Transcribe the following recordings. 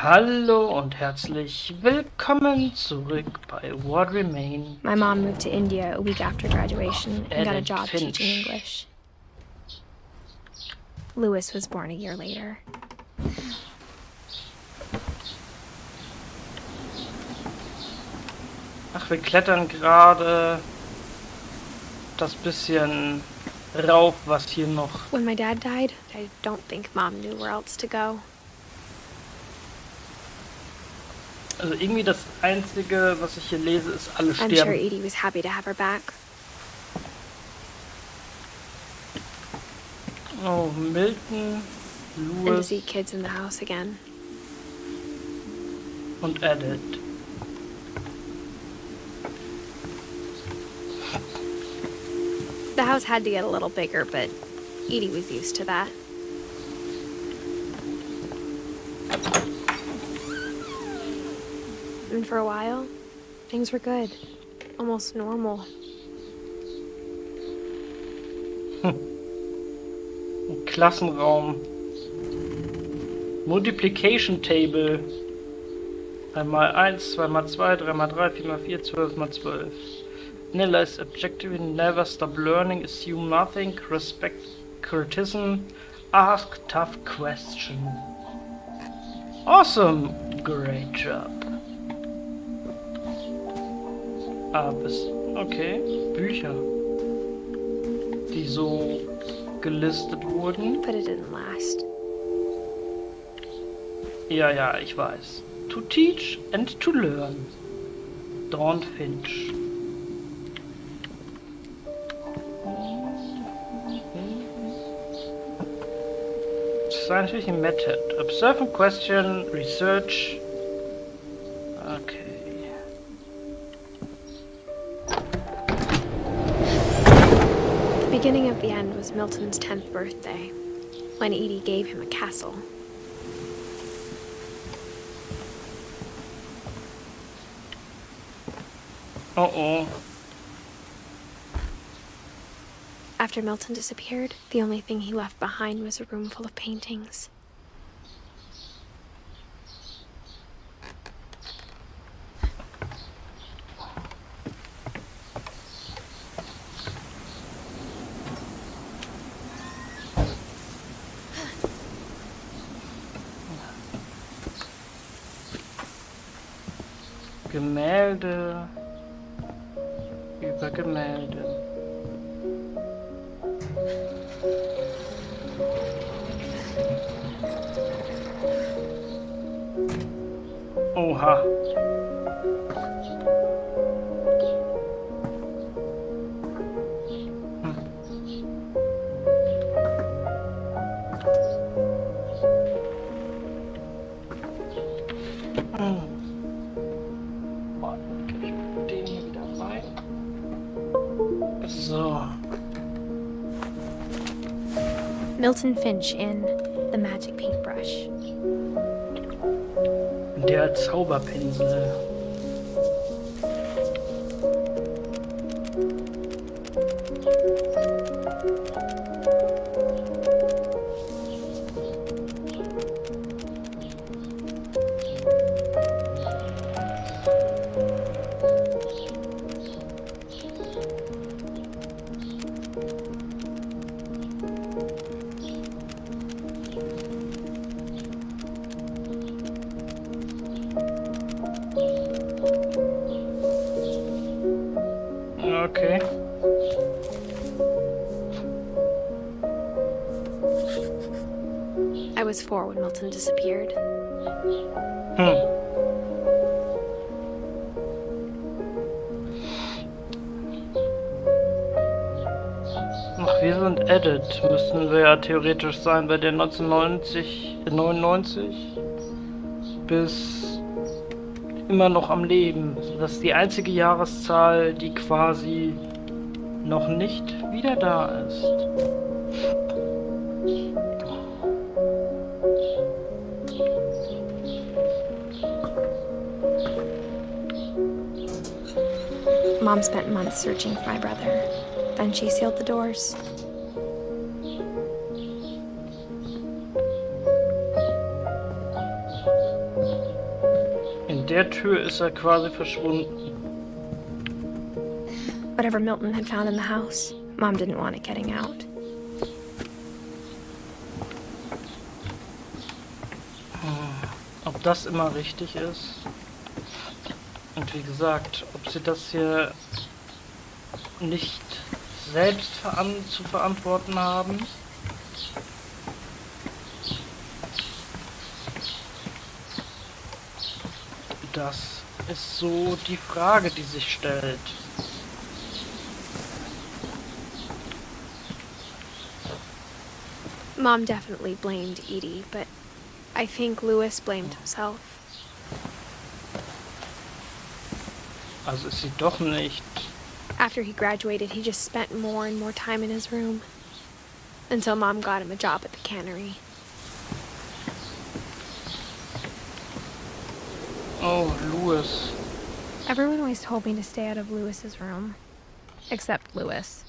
Hallo und herzlich willkommen zurück bei What Remain. My mom moved to India a week after graduation and got a Edith job Finch. teaching English. Louis was born a year later. Ach, wir klettern gerade das bisschen rauf, was hier noch... When my dad died, I don't think Mom knew where else to go. Also irgendwie das Einzige, was ich hier lese, ist alle I'm sterben. sure Edie was happy to have her back. Oh, Milton, And to Louis see kids in the house again. und Edith. The house had to get a little bigger, but Edie was used to that. And for a while, things were good. Almost normal. Ein Klassenraum. Multiplication Table. 1x1, 2x2, 3x3, 4x4, 12x12. Analyze objectively, never stop learning, assume nothing, respect criticism, ask tough questions. Awesome! Great job. Okay. Bücher, die so gelistet wurden. But it didn't last. Ja, ich weiß. To teach and to learn. Edith Finch. Scientific method. Observe and question, research. Okay. The beginning of the end was Milton's 10th birthday, when Edie gave him a castle. Oh. After Milton disappeared, the only thing he left behind was a room full of paintings. Gemälde über Gemälde. Oha. So. Milton Finch in The Magic Paintbrush. Der Zauberpinsel. Okay. I was 4 when Milton disappeared. Ach, wir sind Edith. Müssten wir ja theoretisch sein bei der 1999 bis immer noch am Leben. Das ist die einzige Jahreszahl, die quasi noch nicht wieder da ist. Mom spent months searching for my brother. Then she sealed the doors. der Tür ist er quasi verschwunden. Whatever Milton had found in the house, Mom didn't want it getting out. Ob das immer richtig ist? Und wie gesagt, ob sie das hier nicht selbst zu verantworten haben? Das ist so die Frage, die sich stellt. Mom definitely blamed Edie, but I think Louis blamed himself. Also ist sie doch nicht. After he graduated, he just spent more and more time in his room. Until Mom got him a job at the cannery. Oh, Louis. Everyone always told me to stay out of Louis's room. Except Louis.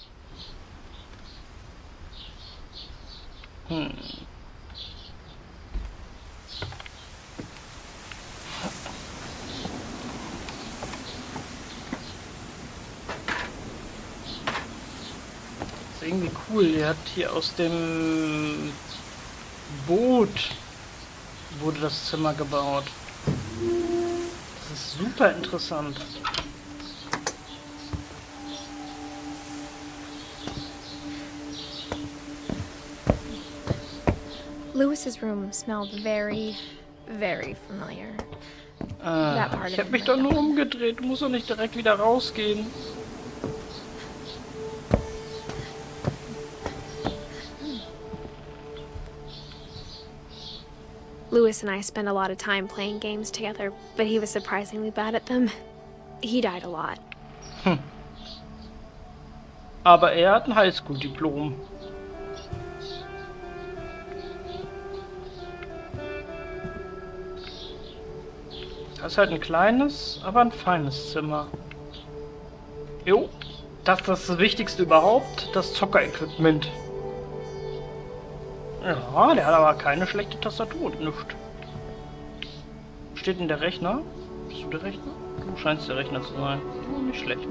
Ist irgendwie cool. Er hat hier aus dem Boot wurde das Zimmer gebaut. Das ist super interessant. Louis's room smelled very, very familiar. That part Ich of hab mich doch nur umgedreht. Du musst doch nicht direkt wieder rausgehen. Louis and I spent a lot of time playing games together, but he was surprisingly bad at them. He died a lot. Aber er hat ein Highschool-Diplom. Das ist halt ein kleines, aber ein feines Zimmer. Jo, das ist das Wichtigste überhaupt, das Zocker-Equipment. Ja, der hat aber keine schlechte Tastatur und nichts. Steht denn der Rechner? Bist du der Rechner? Du scheinst der Rechner zu sein. Oh, nicht schlecht.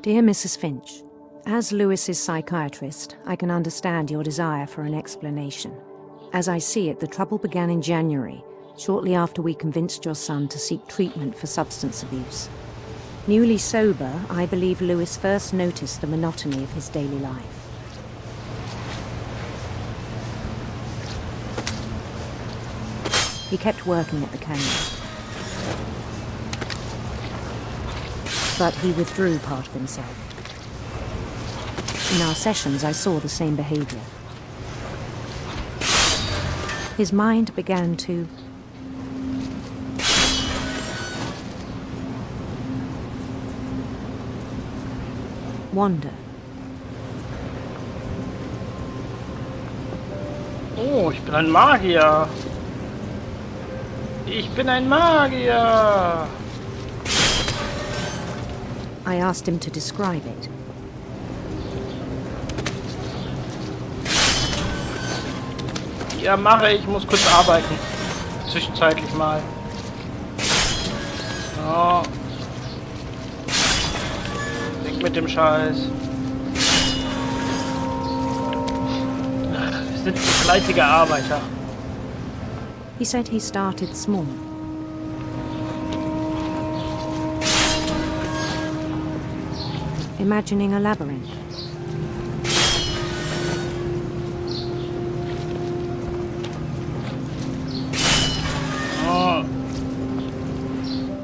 Dear Mrs. Finch, as Lewis's psychiatrist, I can understand your desire for an explanation. As I see it, the trouble began in January, shortly after we convinced your son to seek treatment for substance abuse. Newly sober, I believe Lewis first noticed the monotony of his daily life. He kept working at the cannery. But he withdrew part of himself. In our sessions, I saw the same behavior. His mind began to wander. Oh, ich bin ein Magier. Ich bin ein Magier. I asked him to describe it. Ja, mache ich. Muss kurz arbeiten. Zwischenzeitlich mal. So. Weg mit dem Scheiß. Wir sind fleißige Arbeiter. He said he started small. Imagining a labyrinth. Oh.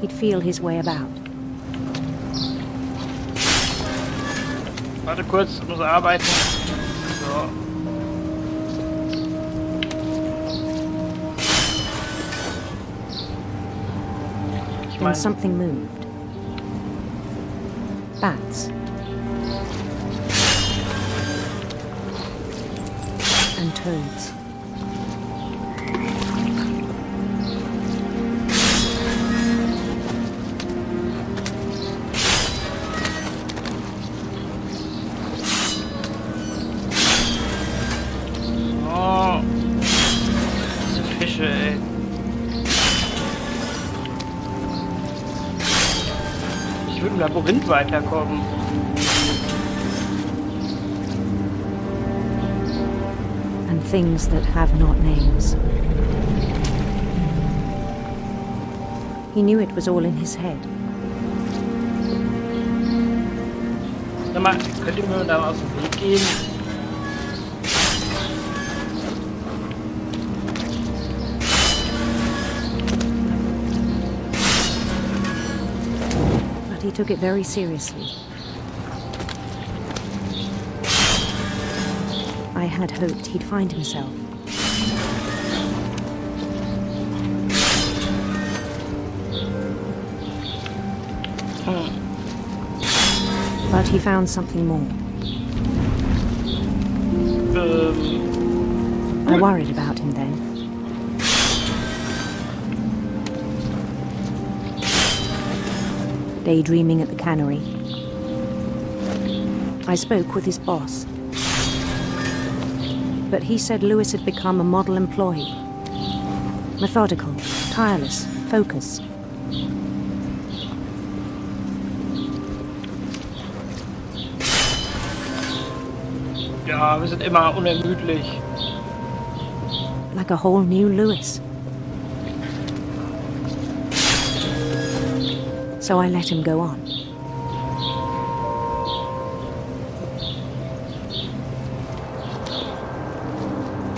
He'd feel his way about. Warte kurz, ich muss arbeiten. So. Ich Then meine, something moved. Bats. And toads. Labyrinth weiterkommen. And things that have not names. He knew it was all in his head. Sag mal, könnt ihr mir da mal aus dem Weg gehen? But he took it very seriously. I had hoped he'd find himself. But he found something more. I worried about him then. Daydreaming at the cannery. I spoke with his boss. But he said Lewis had become a model employee. Methodical, tireless, focused. Ja, wir sind immer unermüdlich. Like a whole new Lewis. So I let him go on.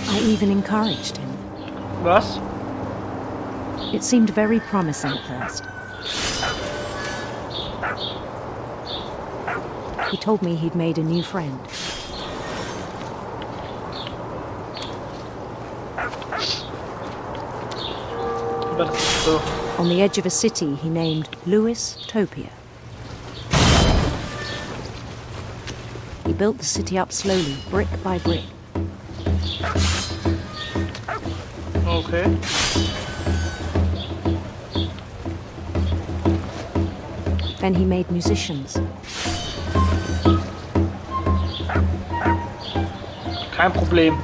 I even encouraged him. Was? It seemed very promising at first. He told me he'd made a new friend. So. On the edge of a city he named Lewis-topia. He built the city up slowly, brick by brick. Okay. Then he made musicians. Kein Problem.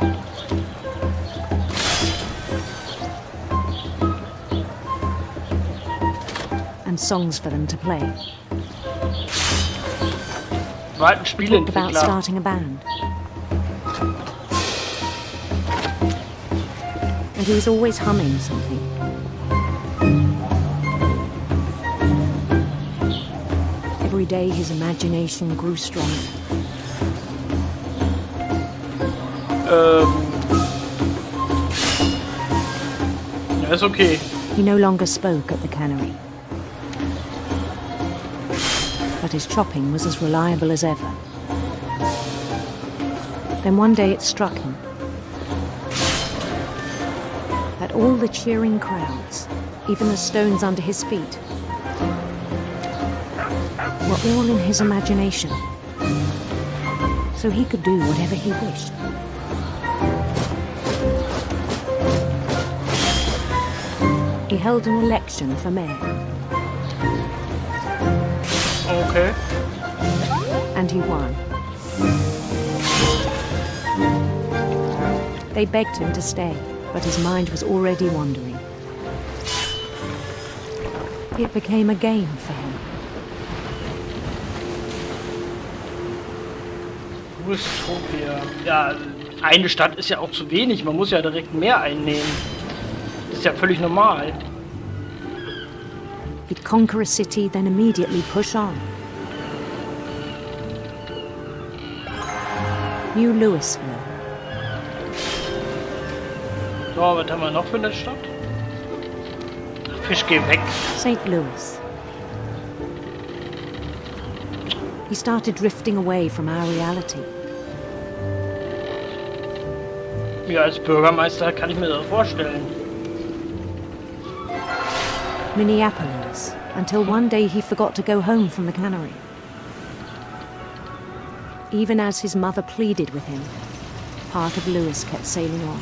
And songs for them to play. War halt ein He talked about Spieleentwickler. starting a band. And he was always humming something. Every day his imagination grew stronger. Ja, ist okay. He no longer spoke at the cannery. But his chopping was as reliable as ever. Then one day it struck him that all the cheering crowds, even the stones under his feet, were all in his imagination. So he could do whatever he wished. He held an election for mayor. Okay. And he won. They begged him to stay, but his mind was already wandering. It became a game for him. Dystopia. Ja, eine Stadt ist ja auch zu wenig. Man muss ja direkt mehr einnehmen. Das ist ja völlig normal. He'd conquer a city, then immediately push on. New Louisville. So, was haben wir noch für eine Stadt? Fisch, geh weg. St. Louis. He started drifting away from our reality. Ja, als Bürgermeister kann ich mir das vorstellen. Minneapolis, until one day he forgot to go home from the cannery. Even as his mother pleaded with him, part of Lewis kept sailing on.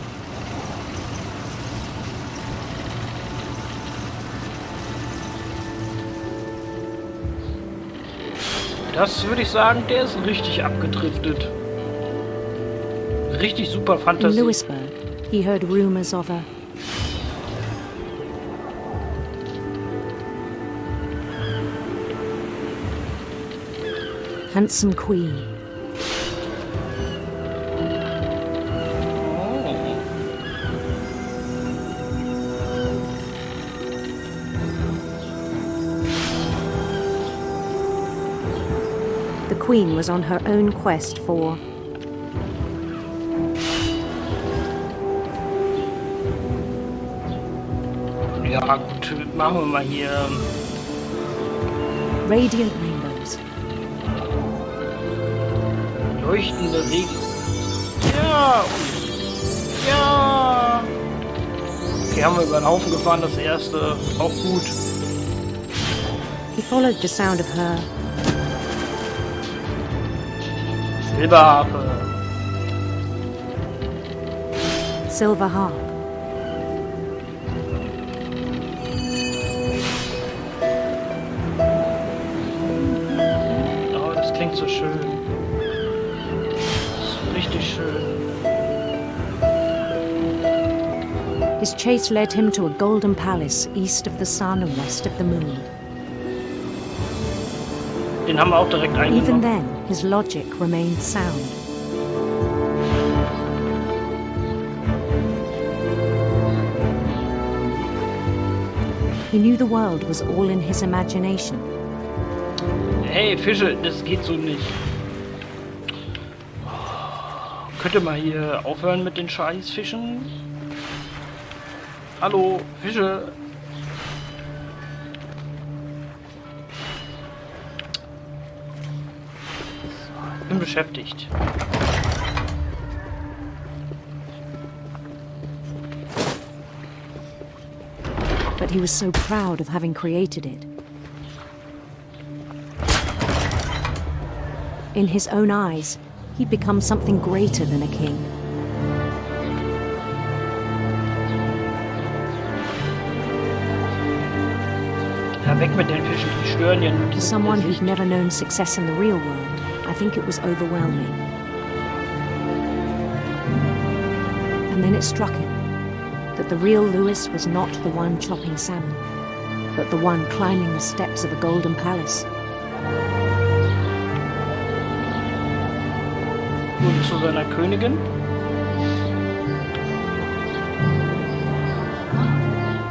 Das würde ich sagen, der ist richtig abgedriftet. Richtig super In Fantasie. Lewisburg, he heard rumors of a Handsome queen. The queen was on her own quest for Ja, gut, machen wir mal hier. radiant rainbows. Leuchtende Regen. Ja! Ja! Okay, haben wir über den Haufen gefahren, das erste. Auch gut. He followed the sound of her Silberharpe. silver harp. Oh, das klingt so schön. Das ist richtig schön. His chase led him to a golden palace east of the sun and west of the moon. Den haben wir auch direkt Even eingenommen. then, his logic remained sound. He knew the world was all in his imagination. Hey, Fische, das geht so nicht. Könnte mal hier aufhören mit den Scheißfischen? Hallo, Fische. Ich bin beschäftigt. But he was so proud of having created it. In his own eyes, he'd become something greater than a king. Ja, weg mit den Fischen, die stören ja nur To die someone Sicht. who'd never known success in the real world, I think it was overwhelming. And then it struck him that the real Lewis was not the one chopping salmon, but the one climbing the steps of a golden palace. Und zu seiner Königin.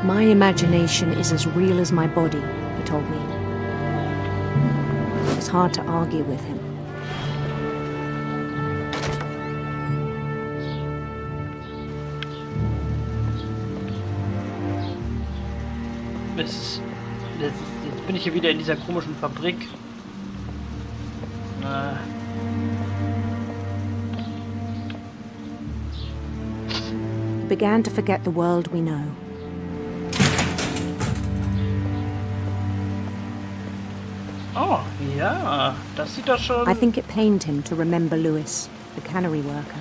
My imagination is as real as my body, he told me. It was hard to argue with him. Jetzt bin ich hier wieder in dieser komischen Fabrik. He began to forget the world we know. Oh, ja, das sieht doch schon... I think it pained him to remember Lewis, the cannery worker.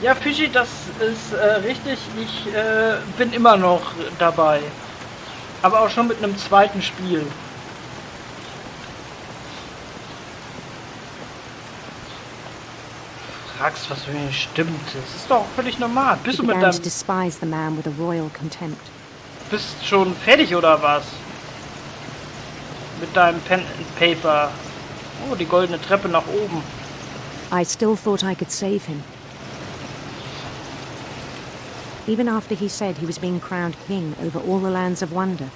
Ja, Fischi, das ist richtig. Ich bin immer noch dabei. Aber auch schon mit einem zweiten Spiel. Fragst, was für mich stimmt. Das ist doch völlig normal. He Bist du mit began to deinem... despise the man with a royal contempt. Bist schon fertig oder was? Mit deinem Pen and Paper. Oh, die goldene Treppe nach oben. I still thought I could save him. Even after he said he was being crowned king over all the lands of wonder.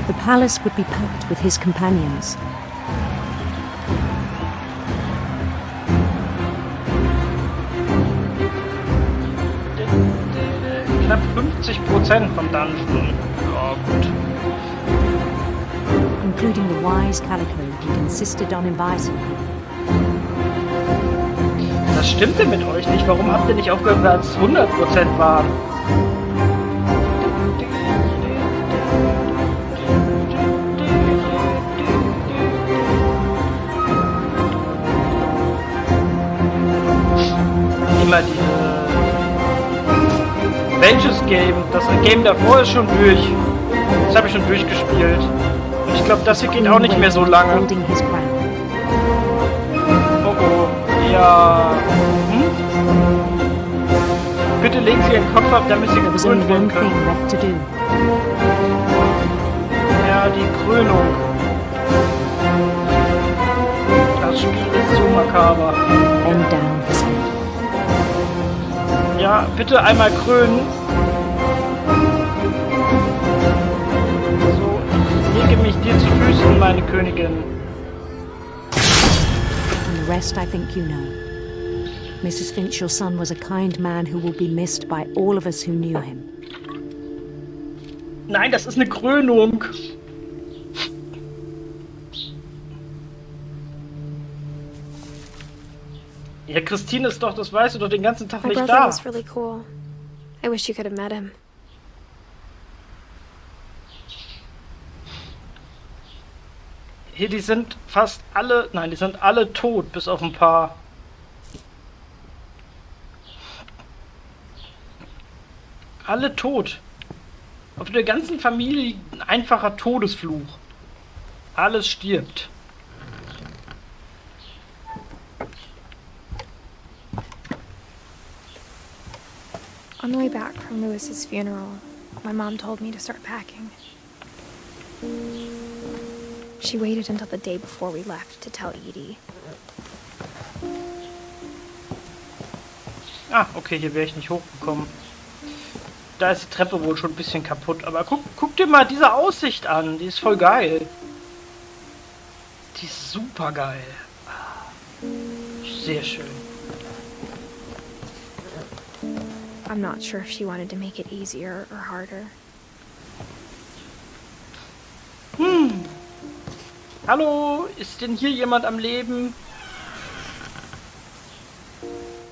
The palace would be packed with his companions. Knapp 50% vom Dungeon. Ja, gut. Including the wise Calico who insisted on advising him. Das stimmte mit euch nicht. Warum habt ihr nicht aufgehört, als es 100% waren? Immer diese Welches Game? Das Game davor ist schon durch. Das habe ich schon durchgespielt. Und ich glaube, das hier geht auch nicht mehr so lange. Holding his crown. Oh oh. Ja. Hm? Bitte legen Sie Ihren Kopf ab, damit Sie There was gekrönt only werden one thing können. left to do. Ja, die Krönung. Das Spiel ist so makaber. Bend down his head. Ja, bitte einmal krönen. So, ich lege mich dir zu Füßen, meine Königin. And the rest I think you know. Mrs. Finch, your son was a kind man who will be missed by all of us who knew him. Nein, das ist eine Krönung. Ja, Christine ist doch, das weißt du doch, den ganzen Tag My nicht brother da. was really cool. I wish you could have met him. Hier, die sind fast alle, nein, die sind alle tot, bis auf ein paar. Alle tot. Auf der ganzen Familie liegt ein einfacher Todesfluch. Alles stirbt. On the way back from Lewis's funeral, my mom told me to start packing. She waited until the day before we left to tell Edie. Ah, okay, hier wäre ich nicht hochgekommen. Da ist die Treppe wohl schon ein bisschen kaputt. Aber guck dir mal diese Aussicht an. Die ist voll geil. Die ist super geil. Sehr schön. I'm not sure if she wanted to make it easier or harder. Hallo, ist denn hier jemand am Leben?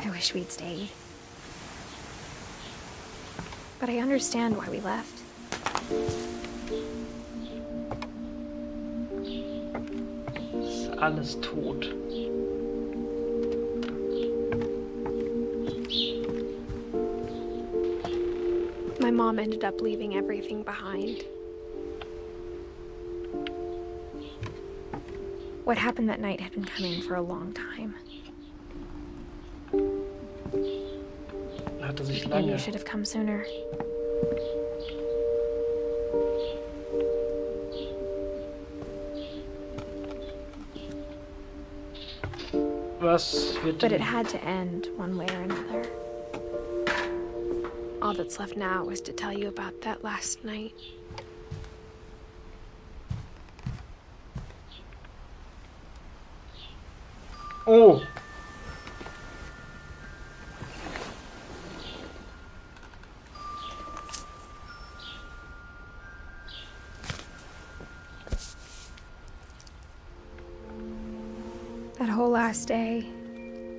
I wish we'd stayed. But I understand why we left. Ist alles tot. My mom ended up leaving everything behind. What happened that night had been coming for a long time. Hatte sich And lange. you should have come sooner. Was wird But it denn? had to end one way or another. All that's left now is to tell you about that last night. Oh. That whole last day,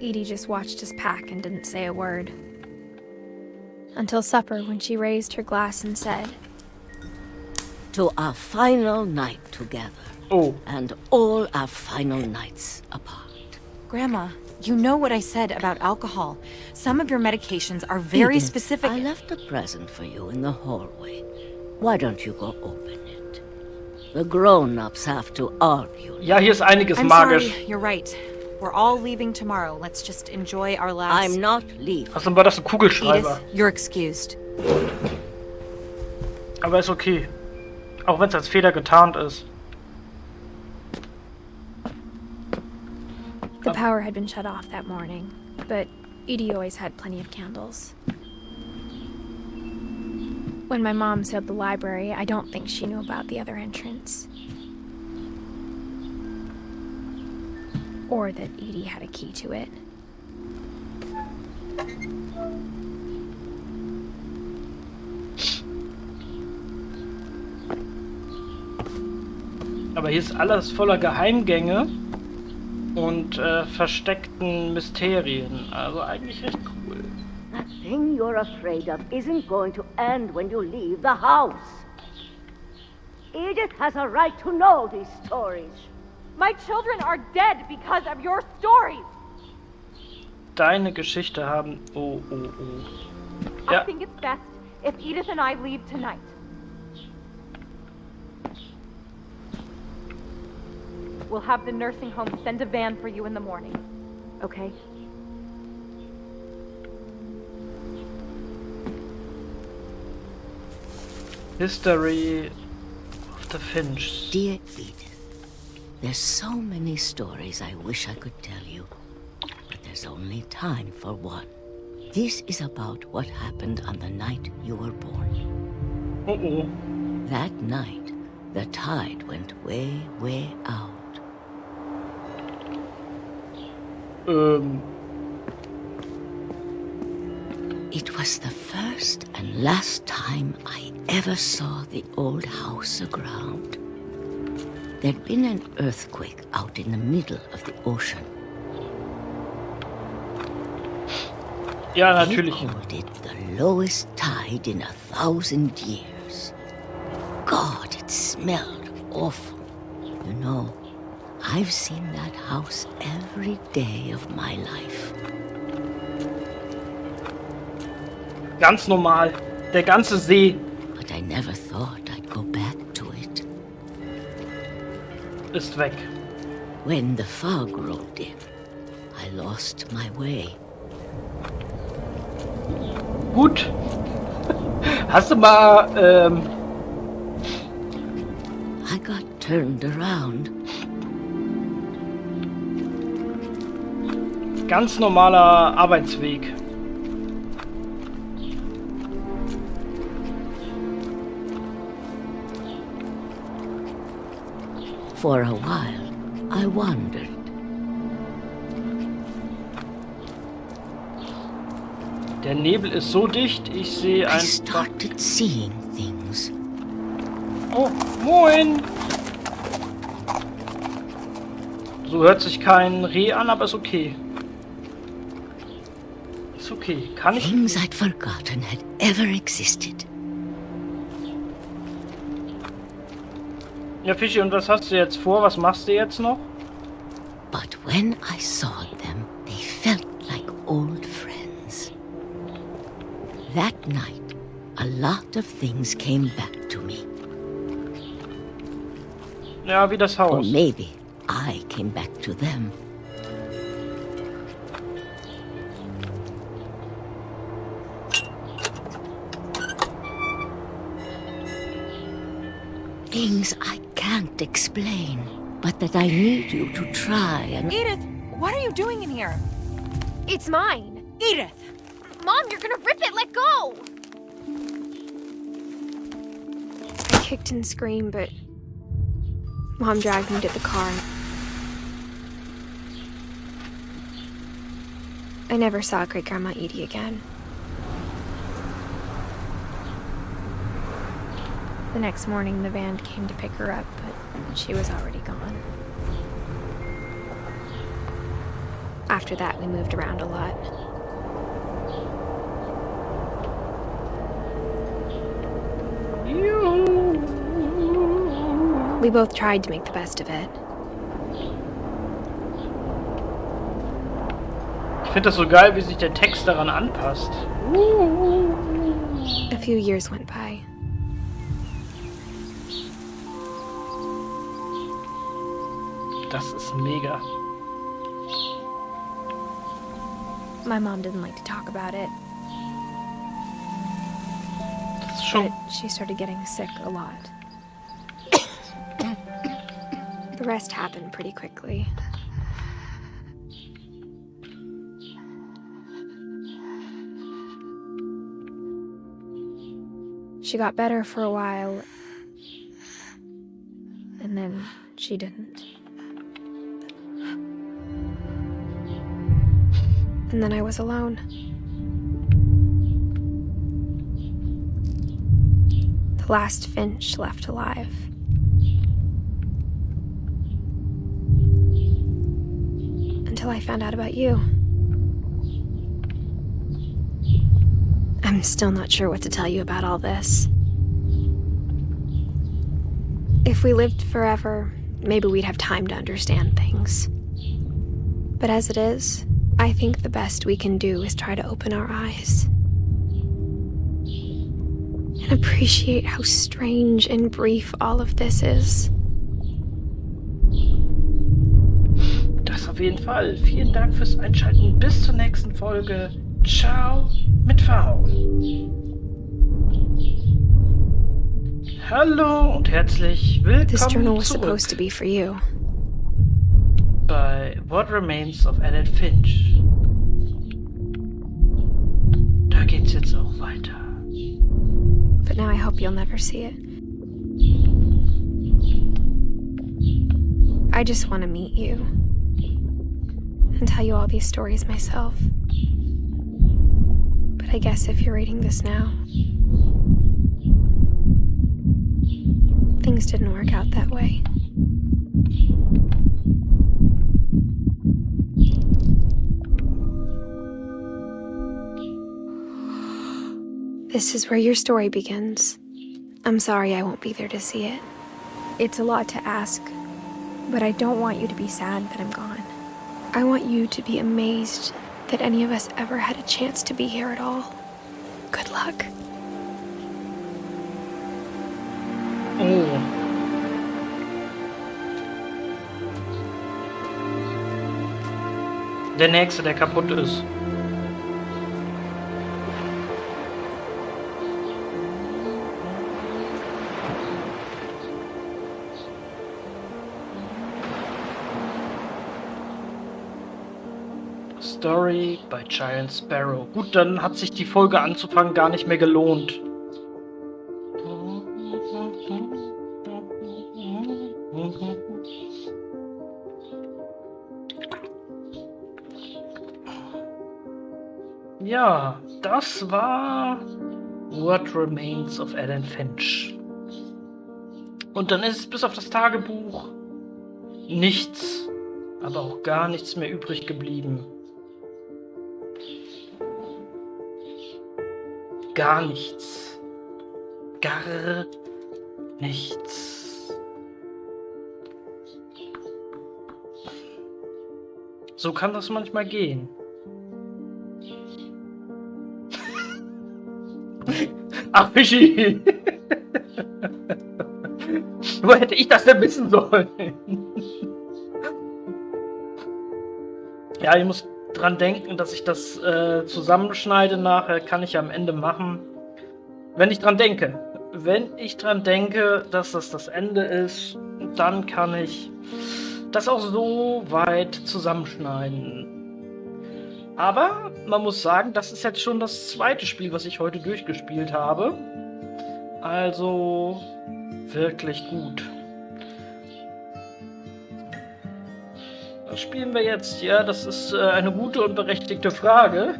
Edie just watched us pack and didn't say a word. Until supper, when she raised her glass and said, To our final night together, Oh. and all our final nights apart. Grandma, you know what I said about alcohol. Some of your medications are very Edith, specific. I left a present for you in the hallway. Why don't you go open it? The grown-ups have to argue. Ja, hier ist einiges I'm magisch. sorry, you're right. We're all leaving tomorrow. Let's just enjoy our last... I'm not leaving. Außerdem war das ein Kugelschreiber. Edith, you're excused. Aber ist okay. Auch wenn es als Feder getarnt ist. the power had been shut off that morning, but Edie always had plenty of candles. When my mom sealed the library, I don't think she knew about the other entrance. Or that Edie had a key to it. Aber hier ist alles voller Geheimgänge und versteckten Mysterien. Also eigentlich recht cool. That thing you're afraid of isn't going to end when you leave the house. Edith has a right to know these stories. My children are dead because of your stories. Deine Geschichte haben... Oh, oh, oh. Ja. I think it's best if Edith and I leave tonight. We'll have the nursing home send a van for you in the morning. Okay? History of der Finches. Dear Edith, there's so many stories I wish I could tell you, but there's only time for one. This is about what happened on the night you were born. Oh. That night, the tide went way, way out. It was the first and last time I ever saw the old house aground. There'd been an earthquake out in the middle of the ocean. Ja, They natürlich. called it the lowest tide in 1,000 years. God, it smelled awful. You know, I've seen that house every day of my life. Ganz normal. Der ganze See But I never thought I'd go back to it. ist weg. When the fog rolled in, I lost my way. Gut. Hast du mal, I got turned around. ganz normaler Arbeitsweg. For a while, I wandered. Der Nebel ist so dicht, ich sehe I ein... started seeing things. Oh, moin! So hört sich kein Reh an, aber ist okay. Ist okay. Kann ich... Things I'd forgotten had ever existed. Ja, Fischi, und was hast du jetzt vor? Was machst du jetzt noch? But when I saw them, they felt like old friends. That night, a lot of things came back to me. Ja, wie das Or Haus. maybe I came back to them. Things I can't explain, but that I need you to try and... Edith, what are you doing in here? It's mine. Edith! Mom, you're gonna rip it! Let go! I kicked and screamed, but Mom dragged me to the car. I never saw Great Grandma Edie again. The next morning, the van came to pick her up, but she was already gone. After that, we moved around a lot. We both tried to make the best of it. Ich finde das so geil, wie sich der Text daran anpasst. A few years went by. Das ist mega. My mom didn't like to talk about it, Das ist schon... but she started getting sick a lot. The rest happened pretty quickly. She got better for a while, and then she didn't. And then I was alone. The last Finch left alive. Until I found out about you. I'm still not sure what to tell you about all this. If we lived forever, maybe we'd have time to understand things. But as it is, I think the best we can do is try to open our eyes. And appreciate how strange and brief all of this is. Das auf jeden Fall. Vielen Dank fürs Einschalten. Bis zur nächsten Folge. Ciao mit V. Hallo und herzlich This journal willkommen was supposed to zurück be for you. bei What Remains of Edith Finch. Da geht's jetzt auch weiter. But now I hope you'll never see it. I just want to meet you and tell you all these stories myself. But I guess if you're reading this now, things didn't work out that way. This is where your story begins. I'm sorry I won't be there to see it. It's a lot to ask, but I don't want you to be sad that I'm gone. I want you to be amazed that any of us ever had a chance to be here at all. Good luck. Oh. Der nächste, der kaputt ist. Story by Giant Sparrow. Gut, dann hat sich die Folge anzufangen gar nicht mehr gelohnt. Ja, das war What Remains of Edith Finch. Und dann ist bis auf das Tagebuch nichts, aber auch gar nichts mehr übrig geblieben. Gar nichts. Gar nichts. So kann das manchmal gehen. Ach, Fischi! Wo hätte ich das denn wissen sollen? Ja, ich muss dran denken, dass ich das zusammenschneide nachher. Kann ich am Ende machen. Wenn ich dran denke. Wenn ich dran denke, dass das Ende ist, dann kann ich das auch so weit zusammenschneiden. Aber man muss sagen, das ist jetzt schon das zweite Spiel, was ich heute durchgespielt habe. Also wirklich gut. Was spielen wir jetzt? Ja, das ist eine gute und berechtigte Frage.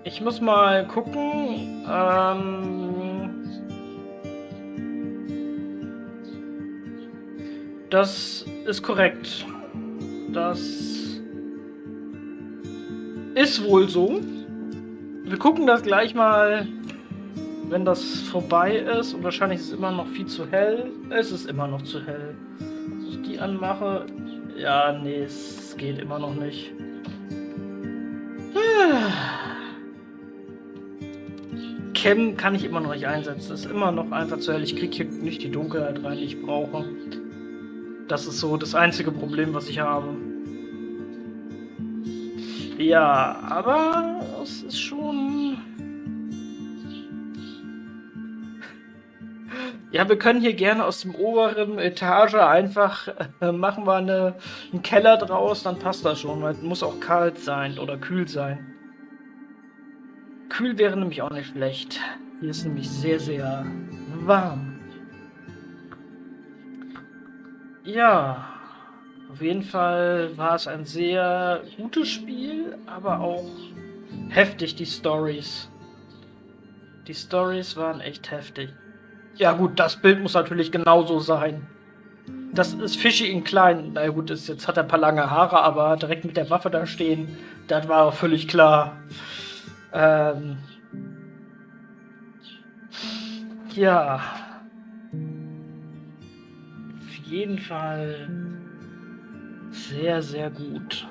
Ich muss mal gucken. Das ist korrekt. Das ist wohl so. Wir gucken das gleich mal, wenn das vorbei ist. Und wahrscheinlich ist es immer noch viel zu hell. Es ist immer noch zu hell. Wenn ich die anmache. Ja, nee, es geht immer noch nicht. Cam kann ich immer noch nicht einsetzen. Das ist immer noch einfach zu hell. Ich kriege hier nicht die Dunkelheit rein, die ich brauche. Das ist so das einzige Problem, was ich habe. Ja, aber es ist schon... Ja, wir können hier gerne aus dem oberen Etage einfach machen wir einen Keller draus, dann passt das schon. Weil es muss auch kalt sein oder kühl sein. Kühl wäre nämlich auch nicht schlecht. Hier ist nämlich sehr, sehr warm. Ja, auf jeden Fall war es ein sehr gutes Spiel, aber auch heftig, die Storys. Die Storys waren echt heftig. Ja gut, das Bild muss natürlich genauso sein. Das ist Fischi in klein. Na gut, jetzt hat er ein paar lange Haare, aber direkt mit der Waffe da stehen, das war auch völlig klar. Ja. Auf jeden Fall sehr, sehr gut.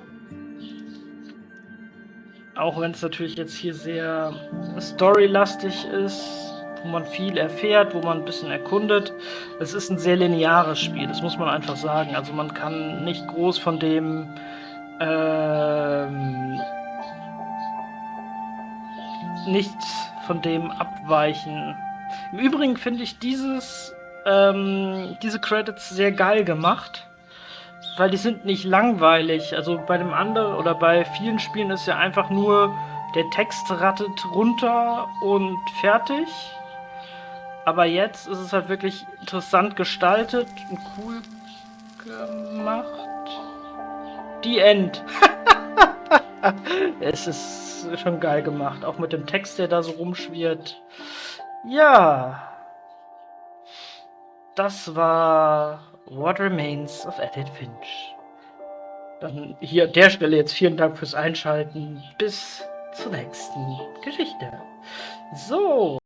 Auch wenn es natürlich jetzt hier sehr storylastig ist, wo man viel erfährt, wo man ein bisschen erkundet. Es ist ein sehr lineares Spiel, das muss man einfach sagen. Also man kann nicht groß von dem nicht von dem abweichen. Im Übrigen finde ich diese Credits sehr geil gemacht, weil die sind nicht langweilig. Also bei dem anderen oder bei vielen Spielen ist ja einfach nur der Text rattet runter und fertig. Aber jetzt ist es halt wirklich interessant gestaltet und cool gemacht. Die End. Es ist schon geil gemacht. Auch mit dem Text, der da so rumschwirrt. Ja. Das war What Remains of Edith Finch. Dann hier an der Stelle jetzt vielen Dank fürs Einschalten. Bis zur nächsten Geschichte. So.